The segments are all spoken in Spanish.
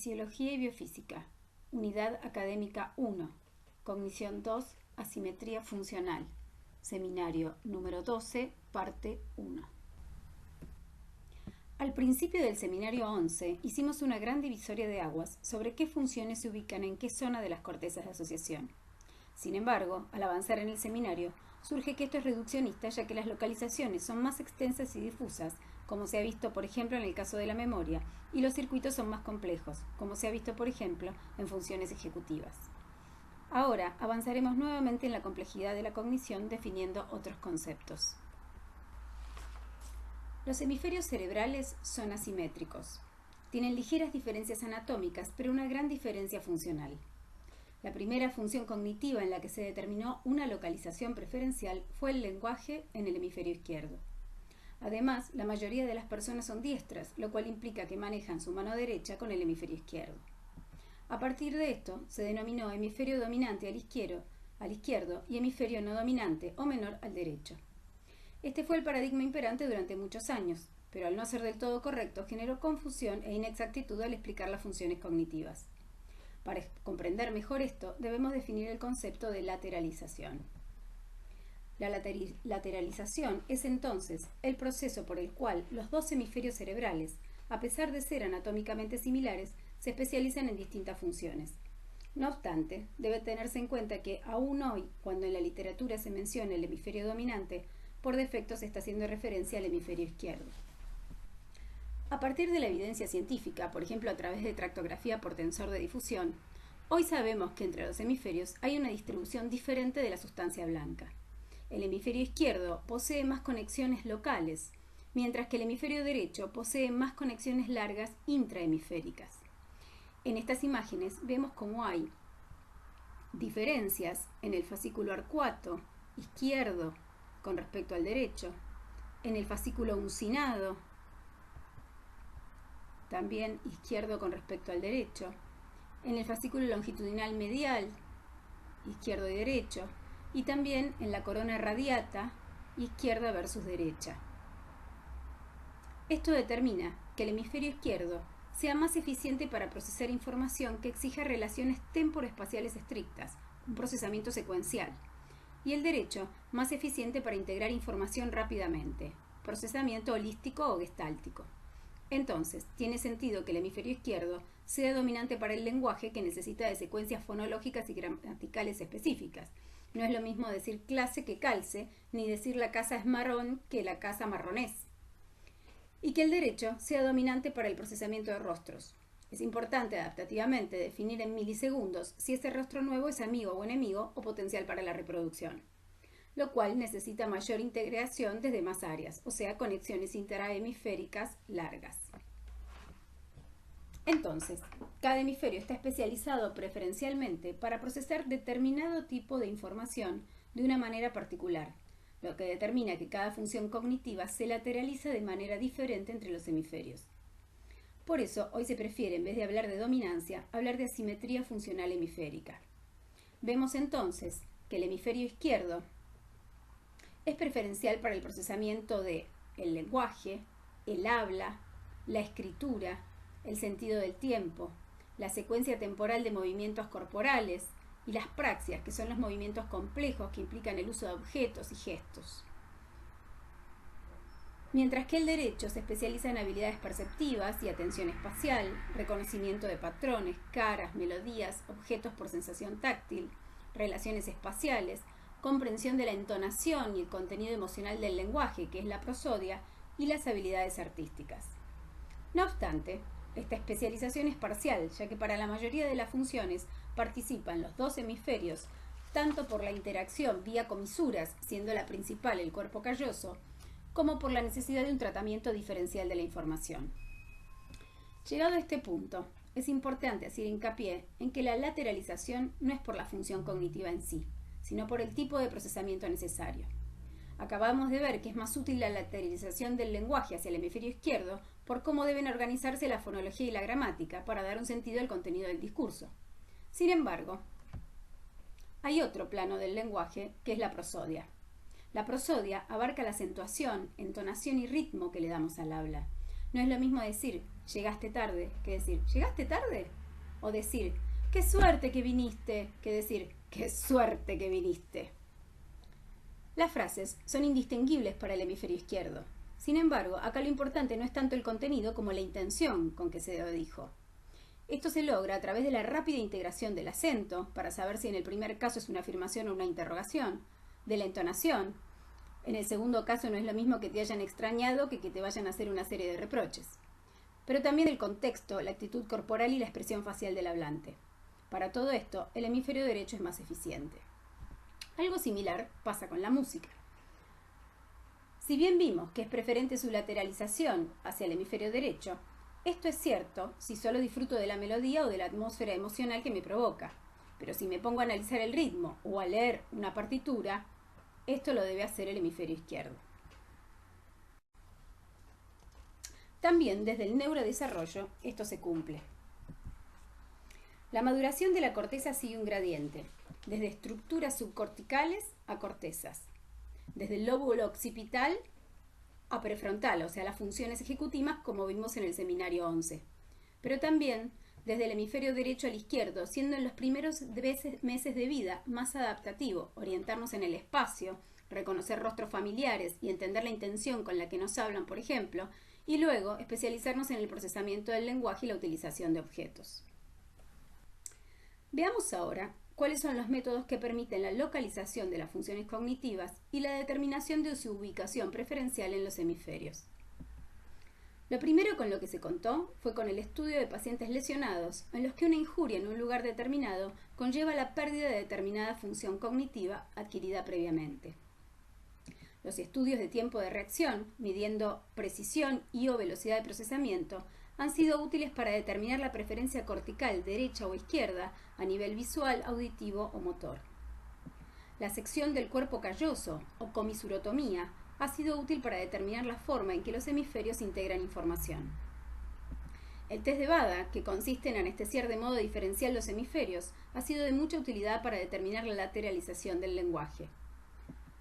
Fisiología y Biofísica, Unidad Académica 1, Cognición 2, Asimetría Funcional, Seminario número 12, parte 1. Al principio del seminario 11 hicimos una gran divisoria de aguas sobre qué funciones se ubican en qué zona de las cortezas de asociación. Sin embargo, al avanzar en el seminario, surge que esto es reduccionista ya que las localizaciones son más extensas y difusas, como se ha visto por ejemplo en el caso de la memoria, y los circuitos son más complejos, como se ha visto por ejemplo en funciones ejecutivas. Ahora avanzaremos nuevamente en la complejidad de la cognición definiendo otros conceptos. Los hemisferios cerebrales son asimétricos. Tienen ligeras diferencias anatómicas, pero una gran diferencia funcional. La primera función cognitiva en la que se determinó una localización preferencial fue el lenguaje en el hemisferio izquierdo. Además, la mayoría de las personas son diestras, lo cual implica que manejan su mano derecha con el hemisferio izquierdo. A partir de esto, se denominó hemisferio dominante al izquierdo y hemisferio no dominante o menor al derecho. Este fue el paradigma imperante durante muchos años, pero al no ser del todo correcto generó confusión e inexactitud al explicar las funciones cognitivas. Para comprender mejor esto, debemos definir el concepto de lateralización. La lateralización es entonces el proceso por el cual los dos hemisferios cerebrales, a pesar de ser anatómicamente similares, se especializan en distintas funciones. No obstante, debe tenerse en cuenta que aún hoy, cuando en la literatura se menciona el hemisferio dominante, por defecto se está haciendo referencia al hemisferio izquierdo. A partir de la evidencia científica, por ejemplo a través de tractografía por tensor de difusión, hoy sabemos que entre los hemisferios hay una distribución diferente de la sustancia blanca. El hemisferio izquierdo posee más conexiones locales, mientras que el hemisferio derecho posee más conexiones largas intrahemisféricas. En estas imágenes vemos cómo hay diferencias en el fascículo arcuato izquierdo con respecto al derecho, en el fascículo uncinado también izquierdo con respecto al derecho, en el fascículo longitudinal medial, izquierdo y derecho, y también en la corona radiata, izquierda versus derecha. Esto determina que el hemisferio izquierdo sea más eficiente para procesar información que exija relaciones temporoespaciales estrictas, un procesamiento secuencial, y el derecho más eficiente para integrar información rápidamente, procesamiento holístico o gestáltico. Entonces, tiene sentido que el hemisferio izquierdo sea dominante para el lenguaje que necesita de secuencias fonológicas y gramaticales específicas. No es lo mismo decir clase que calce, ni decir la casa es marrón que la casa marronés. Y que el derecho sea dominante para el procesamiento de rostros. Es importante adaptativamente definir en milisegundos si ese rostro nuevo es amigo o enemigo o potencial para la reproducción, lo cual necesita mayor integración desde más áreas, o sea, conexiones intrahemisféricas largas. Entonces, cada hemisferio está especializado preferencialmente para procesar determinado tipo de información de una manera particular, lo que determina que cada función cognitiva se lateraliza de manera diferente entre los hemisferios. Por eso, hoy se prefiere, en vez de hablar de dominancia, hablar de asimetría funcional hemisférica. Vemos entonces que el hemisferio izquierdo es preferencial para el procesamiento del lenguaje, el habla, la escritura, el sentido del tiempo, la secuencia temporal de movimientos corporales y las praxias, que son los movimientos complejos que implican el uso de objetos y gestos. Mientras que el derecho se especializa en habilidades perceptivas y atención espacial, reconocimiento de patrones, caras, melodías, objetos por sensación táctil, relaciones espaciales, comprensión de la entonación y el contenido emocional del lenguaje, que es la prosodia, y las habilidades artísticas. No obstante, esta especialización es parcial, ya que para la mayoría de las funciones participan los dos hemisferios, tanto por la interacción vía comisuras, siendo la principal el cuerpo calloso, como por la necesidad de un tratamiento diferencial de la información. Llegado a este punto, es importante hacer hincapié en que la lateralización no es por la función cognitiva en sí, sino por el tipo de procesamiento necesario. Acabamos de ver que es más útil la lateralización del lenguaje hacia el hemisferio izquierdo por cómo deben organizarse la fonología y la gramática para dar un sentido al contenido del discurso. Sin embargo, hay otro plano del lenguaje que es la prosodia. La prosodia abarca la acentuación, entonación y ritmo que le damos al habla. No es lo mismo decir llegaste tarde que decir, ¿llegaste tarde? O decir, qué suerte que viniste, que decir, qué suerte que viniste. Las frases son indistinguibles para el hemisferio izquierdo. Sin embargo, acá lo importante no es tanto el contenido como la intención con que se lo dijo. Esto se logra a través de la rápida integración del acento, para saber si en el primer caso es una afirmación o una interrogación, de la entonación. En el segundo caso no es lo mismo que te hayan extrañado que te vayan a hacer una serie de reproches. Pero también el contexto, la actitud corporal y la expresión facial del hablante. Para todo esto, el hemisferio derecho es más eficiente. Algo similar pasa con la música. Si bien vimos que es preferente su lateralización hacia el hemisferio derecho, esto es cierto si solo disfruto de la melodía o de la atmósfera emocional que me provoca. Pero si me pongo a analizar el ritmo o a leer una partitura, esto lo debe hacer el hemisferio izquierdo. También desde el neurodesarrollo esto se cumple. La maduración de la corteza sigue un gradiente, desde estructuras subcorticales a cortezas, desde el lóbulo occipital a prefrontal, o sea, las funciones ejecutivas como vimos en el seminario 11, pero también desde el hemisferio derecho al izquierdo, siendo en los primeros meses de vida más adaptativo, orientarnos en el espacio, reconocer rostros familiares y entender la intención con la que nos hablan, por ejemplo, y luego especializarnos en el procesamiento del lenguaje y la utilización de objetos. Veamos ahora cuáles son los métodos que permiten la localización de las funciones cognitivas y la determinación de su ubicación preferencial en los hemisferios. Lo primero con lo que se contó fue con el estudio de pacientes lesionados en los que una injuria en un lugar determinado conlleva la pérdida de determinada función cognitiva adquirida previamente. Los estudios de tiempo de reacción, midiendo precisión y o velocidad de procesamiento, han sido útiles para determinar la preferencia cortical derecha o izquierda a nivel visual, auditivo o motor. La sección del cuerpo calloso o comisurotomía ha sido útil para determinar la forma en que los hemisferios integran información. El test de Bada, que consiste en anestesiar de modo diferencial los hemisferios, ha sido de mucha utilidad para determinar la lateralización del lenguaje.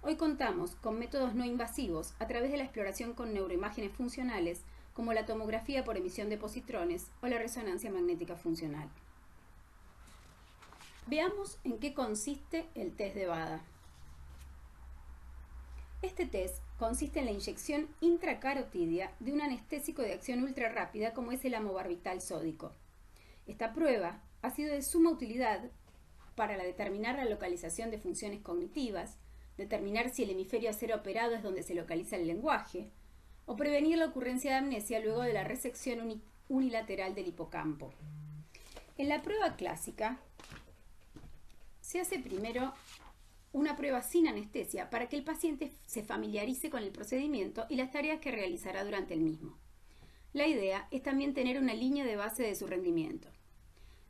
Hoy contamos con métodos no invasivos a través de la exploración con neuroimágenes funcionales, como la tomografía por emisión de positrones o la resonancia magnética funcional. Veamos en qué consiste el test de Bada. Este test consiste en la inyección intracarotidia de un anestésico de acción ultra rápida como es el amobarbital sódico. Esta prueba ha sido de suma utilidad para determinar la localización de funciones cognitivas, determinar si el hemisferio a ser operado es donde se localiza el lenguaje, o prevenir la ocurrencia de amnesia luego de la resección unilateral del hipocampo. En la prueba clásica se hace primero una prueba sin anestesia para que el paciente se familiarice con el procedimiento y las tareas que realizará durante el mismo. La idea es también tener una línea de base de su rendimiento.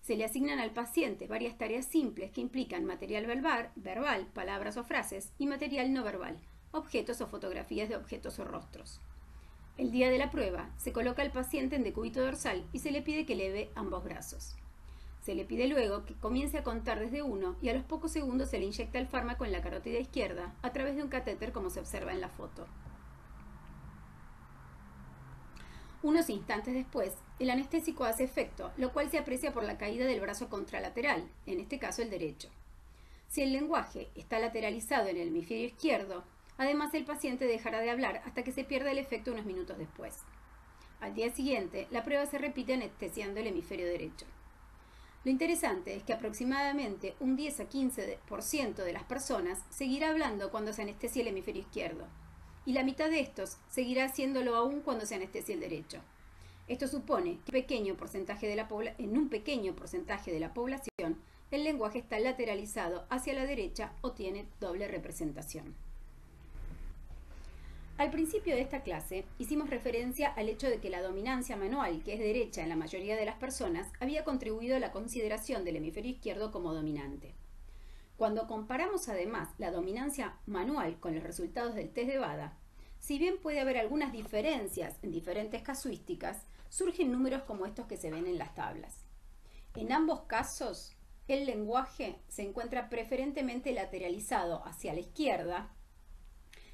Se le asignan al paciente varias tareas simples que implican material verbal, palabras o frases, y material no verbal, objetos o fotografías de objetos o rostros. El día de la prueba, se coloca al paciente en decúbito dorsal y se le pide que eleve ambos brazos. Se le pide luego que comience a contar desde 1 y a los pocos segundos se le inyecta el fármaco en la carótida izquierda a través de un catéter como se observa en la foto. Unos instantes después, el anestésico hace efecto, lo cual se aprecia por la caída del brazo contralateral, en este caso el derecho. Si el lenguaje está lateralizado en el hemisferio izquierdo, además el paciente dejará de hablar hasta que se pierda el efecto unos minutos después. Al día siguiente, la prueba se repite anestesiando el hemisferio derecho. Lo interesante es que aproximadamente un 10 a 15% de las personas seguirá hablando cuando se anestesia el hemisferio izquierdo, y la mitad de estos seguirá haciéndolo aún cuando se anestesia el derecho. Esto supone que en un pequeño porcentaje de la población el lenguaje está lateralizado hacia la derecha o tiene doble representación. Al principio de esta clase hicimos referencia al hecho de que la dominancia manual, que es derecha en la mayoría de las personas, había contribuido a la consideración del hemisferio izquierdo como dominante. Cuando comparamos además la dominancia manual con los resultados del test de Bada, si bien puede haber algunas diferencias en diferentes casuísticas, surgen números como estos que se ven en las tablas. En ambos casos, el lenguaje se encuentra preferentemente lateralizado hacia la izquierda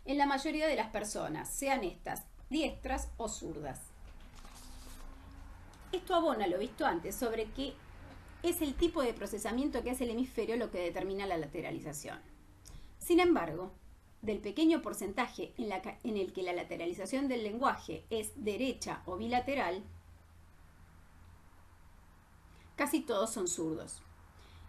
en la mayoría de las personas, sean estas diestras o zurdas. esto abona lo visto antes sobre que es el tipo de procesamiento que hace el hemisferio lo que determina la lateralización. Sin embargo, del pequeño porcentaje en el que la lateralización del lenguaje es derecha o bilateral, casi todos son zurdos.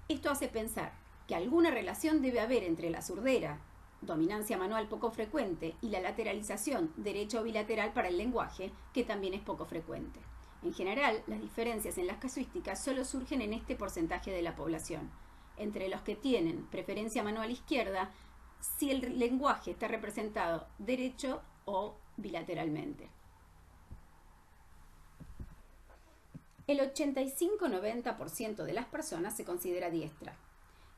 Esto hace pensar que alguna relación debe haber entre la surdera, dominancia manual poco frecuente, y la lateralización derecha o bilateral para el lenguaje, que también es poco frecuente. En general, las diferencias en las casuísticas solo surgen en este porcentaje de la población, entre los que tienen preferencia manual izquierda, si el lenguaje está representado derecho o bilateralmente. El 85-90% de las personas se considera diestra.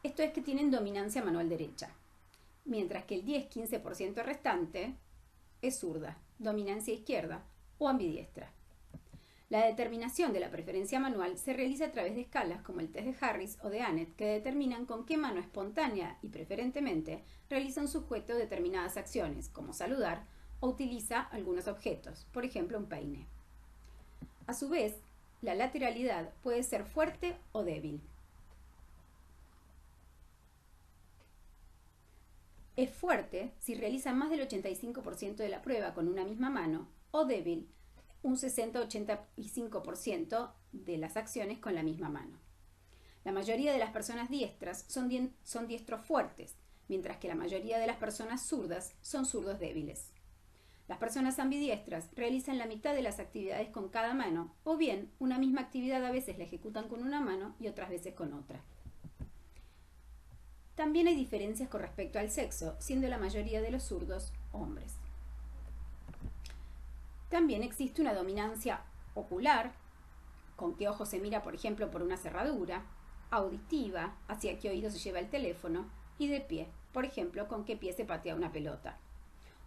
Esto es que tienen dominancia manual derecha, mientras que el 10-15% restante es zurda, dominancia izquierda o ambidiestra. La determinación de la preferencia manual se realiza a través de escalas como el test de Harris o de Annett, que determinan con qué mano espontánea y preferentemente realiza un sujeto determinadas acciones, como saludar, o utiliza algunos objetos, por ejemplo un peine. A su vez, la lateralidad puede ser fuerte o débil. Es fuerte si realiza más del 85% de la prueba con una misma mano, o débil un 60-85% de las acciones con la misma mano. La mayoría de las personas diestras son diestros fuertes, mientras que la mayoría de las personas zurdas son zurdos débiles. Las personas ambidiestras realizan la mitad de las actividades con cada mano, o bien una misma actividad a veces la ejecutan con una mano y otras veces con otra. También hay diferencias con respecto al sexo, siendo la mayoría de los zurdos hombres. También existe una dominancia ocular, con qué ojo se mira, por ejemplo, por una cerradura, auditiva, hacia qué oído se lleva el teléfono, y de pie, por ejemplo, con qué pie se patea una pelota.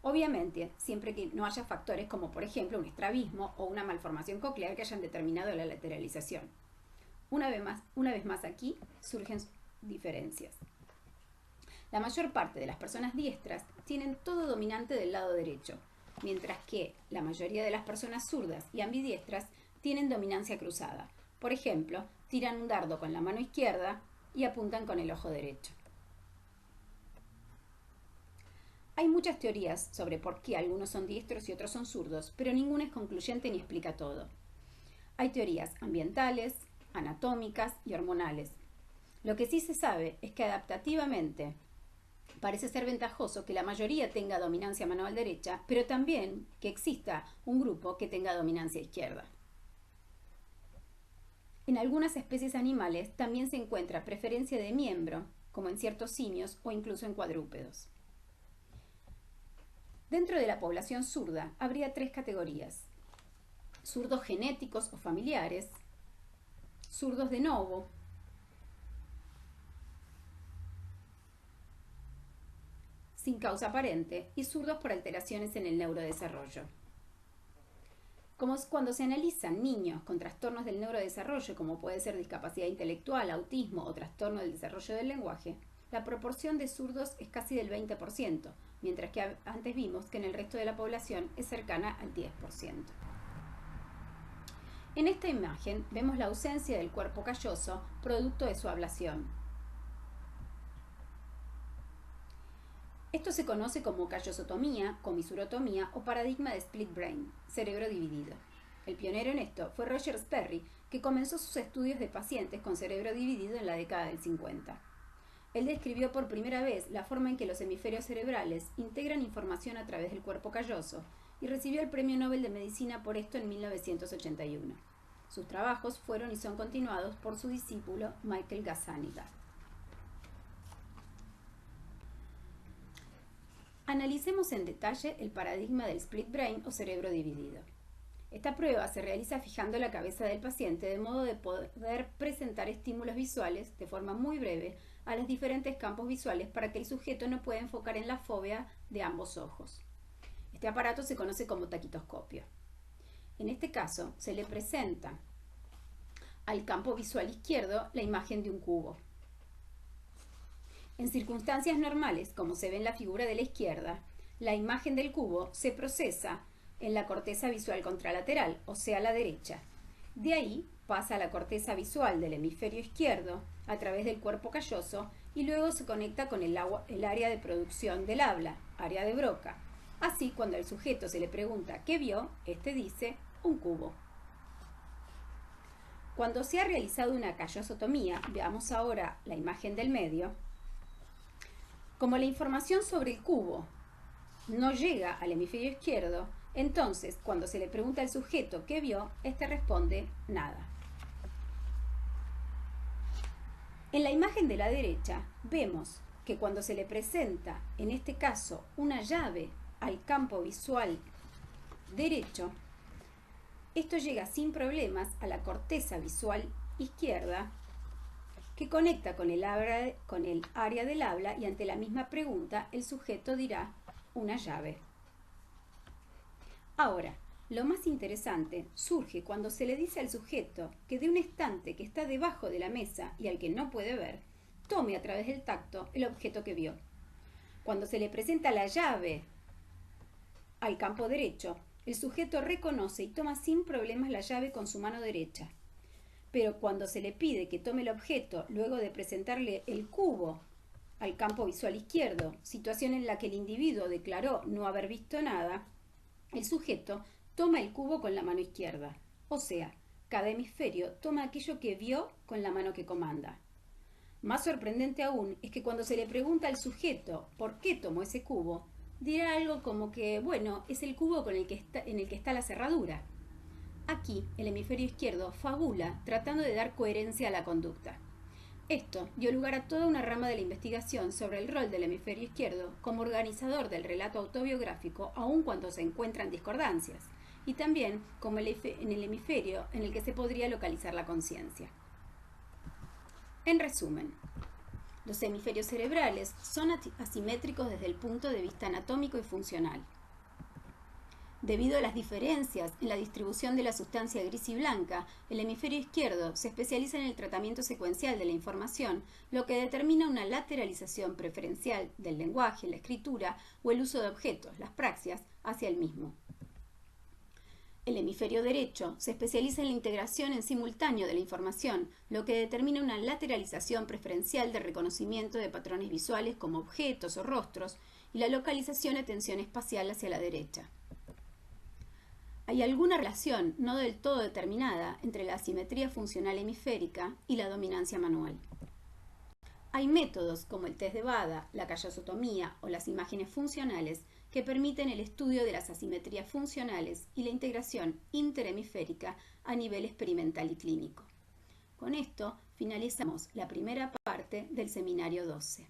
Obviamente, siempre que no haya factores como, por ejemplo, un estrabismo o una malformación coclear que hayan determinado la lateralización. Una vez más aquí surgen diferencias. La mayor parte de las personas diestras tienen todo dominante del lado derecho, mientras que la mayoría de las personas zurdas y ambidiestras tienen dominancia cruzada. Por ejemplo, tiran un dardo con la mano izquierda y apuntan con el ojo derecho. Hay muchas teorías sobre por qué algunos son diestros y otros son zurdos, pero ninguna es concluyente ni explica todo. Hay teorías ambientales, anatómicas y hormonales. Lo que sí se sabe es que adaptativamente parece ser ventajoso que la mayoría tenga dominancia manual derecha, pero también que exista un grupo que tenga dominancia izquierda. En algunas especies animales también se encuentra preferencia de miembro, como en ciertos simios o incluso en cuadrúpedos. Dentro de la población zurda habría tres categorías: zurdos genéticos o familiares, zurdos de novo, sin causa aparente, y zurdos por alteraciones en el neurodesarrollo. Como cuando se analizan niños con trastornos del neurodesarrollo, como puede ser discapacidad intelectual, autismo o trastorno del desarrollo del lenguaje, la proporción de zurdos es casi del 20%, mientras que antes vimos que en el resto de la población es cercana al 10%. En esta imagen vemos la ausencia del cuerpo calloso producto de su ablación. Esto se conoce como callosotomía, comisurotomía o paradigma de split brain, cerebro dividido. El pionero en esto fue Roger Sperry, que comenzó sus estudios de pacientes con cerebro dividido en la década del 50. Él describió por primera vez la forma en que los hemisferios cerebrales integran información a través del cuerpo calloso y recibió el Premio Nobel de Medicina por esto en 1981. Sus trabajos fueron y son continuados por su discípulo Michael Gazzaniga. Analicemos en detalle el paradigma del split brain o cerebro dividido. Esta prueba se realiza fijando la cabeza del paciente de modo de poder presentar estímulos visuales de forma muy breve a los diferentes campos visuales para que el sujeto no pueda enfocar en la fóvea de ambos ojos. Este aparato se conoce como taquitoscopio. En este caso, se le presenta al campo visual izquierdo la imagen de un cubo. En circunstancias normales, como se ve en la figura de la izquierda, la imagen del cubo se procesa en la corteza visual contralateral, o sea, la derecha, De ahí pasa a la corteza visual del hemisferio izquierdo a través del cuerpo calloso y luego se conecta con el área de producción del habla, área de Broca. Así, cuando al sujeto se le pregunta ¿qué vio?, este dice un cubo. Cuando se ha realizado una callosotomía, veamos ahora la imagen del medio, como la información sobre el cubo no llega al hemisferio izquierdo, entonces cuando se le pregunta al sujeto ¿qué vio?, este responde nada. En la imagen de la derecha vemos que cuando se le presenta, en este caso, una llave al campo visual derecho, esto llega sin problemas a la corteza visual izquierda, que conecta con el área del habla, y ante la misma pregunta el sujeto dirá una llave. Ahora, lo más interesante surge cuando se le dice al sujeto que de un estante que está debajo de la mesa y al que no puede ver, tome a través del tacto el objeto que vio. Cuando se le presenta la llave al campo derecho, el sujeto reconoce y toma sin problemas la llave con su mano derecha. Pero cuando se le pide que tome el objeto luego de presentarle el cubo al campo visual izquierdo, situación en la que el individuo declaró no haber visto nada, el sujeto toma el cubo con la mano izquierda. O sea, cada hemisferio toma aquello que vio con la mano que comanda. Más sorprendente aún es que cuando se le pregunta al sujeto por qué tomó ese cubo, dirá algo como que, bueno, es el cubo en el que está la cerradura. Aquí, el hemisferio izquierdo fabula tratando de dar coherencia a la conducta. Esto dio lugar a toda una rama de la investigación sobre el rol del hemisferio izquierdo como organizador del relato autobiográfico, aun cuando se encuentran discordancias, y también como en el hemisferio en el que se podría localizar la conciencia. En resumen, los hemisferios cerebrales son asimétricos desde el punto de vista anatómico y funcional. Debido a las diferencias en la distribución de la sustancia gris y blanca, el hemisferio izquierdo se especializa en el tratamiento secuencial de la información, lo que determina una lateralización preferencial del lenguaje, la escritura o el uso de objetos, las praxias, hacia el mismo. El hemisferio derecho se especializa en la integración en simultáneo de la información, lo que determina una lateralización preferencial de reconocimiento de patrones visuales como objetos o rostros y la localización y atención espacial hacia la derecha. Hay alguna relación no del todo determinada entre la asimetría funcional hemisférica y la dominancia manual. Hay métodos como el test de Bada, la callosotomía o las imágenes funcionales que permiten el estudio de las asimetrías funcionales y la integración interhemisférica a nivel experimental y clínico. Con esto finalizamos la primera parte del seminario 12.